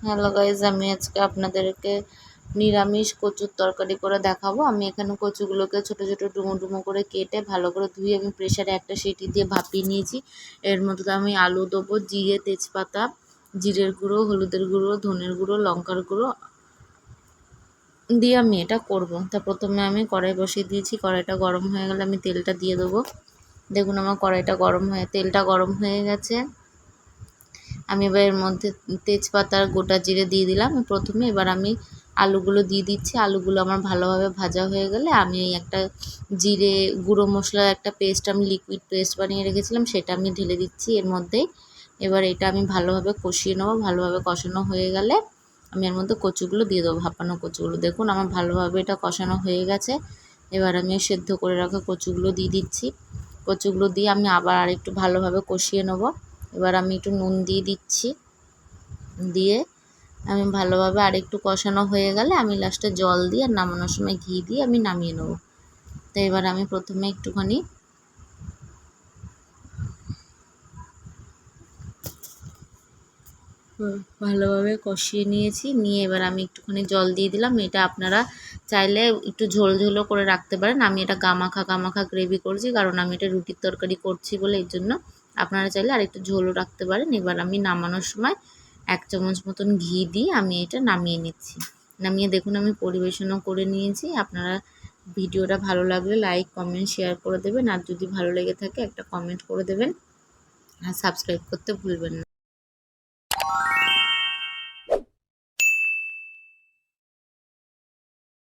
Hello guys, আমি আজকে আপনাদেরকে নিরামিষ কচুর তরকারি করে দেখাবো। আমি এখানে কচুগুলোকে ছোট ছোট ডুমো ডুমো করে কেটে ভালো করে ধুয়ে আমি প্রেশারে একটা সিটি দিয়ে ভাপিয়ে নিয়েছি। এর মধ্যে আমি আলু দেবো, জিরে, তেজপাতা, জিরের গুঁড়ো, হলুদের গুঁড়ো, ধনের গুঁড়ো, লঙ্কার গুঁড়ো দিয়ে আমি এটা করবো। তা প্রথমে আমি কড়াই বসিয়ে দিয়েছি। কড়াইটা গরম হয়ে গেলে আমি তেলটা দিয়ে দেবো। দেখুন আমার তেলটা গরম হয়ে গেছে। আমি এবার এর মধ্যে তেজপাতার গোটা জিরে দিয়ে দিলাম প্রথমে। এবার আমি আলুগুলো দিয়ে দিচ্ছি। আলুগুলো আমার ভালোভাবে ভাজা হয়ে গেলে আমি একটা জিরে গুঁড়ো মশলার একটা পেস্ট, আমি লিকুইড পেস্ট বানিয়ে রেখেছিলাম, সেটা আমি ঢেলে দিচ্ছি এর মধ্যেই। এবার এটা আমি ভালোভাবে কষিয়ে নেবো। ভালোভাবে কষানো হয়ে গেলে আমি এর মধ্যে কচুগুলো দিয়ে দেবো, ভাপানো কচুগুলো। দেখুন আমার ভালোভাবে এটা কষানো হয়ে গেছে। এবার আমি সেদ্ধ করে রাখা কচুগুলো দিয়ে দিচ্ছি। কচুগুলো দিয়ে আমি আবার আরেকটু ভালোভাবে কষিয়ে নেবো। এবার আমি একটু নুন দিয়ে দিচ্ছি। দিয়ে আমি ভালোভাবে আরেকটু কষানো হয়ে গেলে আমি লাস্টে জল দিয়ে আর নামানোর সময় ঘি দিয়ে আমি নামিয়ে নেবো। তো এবার আমি প্রথমে একটুখানি ভালোভাবে কষিয়ে নিয়ে এবার আমি একটুখানি জল দিয়ে দিলাম। এটা আপনারা চাইলে একটু ঝোল ঝোলও করে রাখতে পারেন। আমি এটা গামাখা গ্রেভি করছি, কারণ আমি এটা রুটির তরকারি করছি বলে, এর জন্য। আপনারা চাইলে আর একটু ঝোলও রাখতে পারেন। এবার আমি নামানোর সময় 1 চামচ মতন ঘি দিয়ে আমি এটা নামিয়ে নিচ্ছি। নামিয়ে দেখুন আমি পরিবেশনও করে নিয়েছি। আপনারা ভিডিওটা ভালো লাগলে লাইক, কমেন্ট, শেয়ার করে দেবেন। আর যদি ভালো লেগে থাকে একটা কমেন্ট করে দেবেন, আর সাবস্ক্রাইব করতে ভুলবেন না।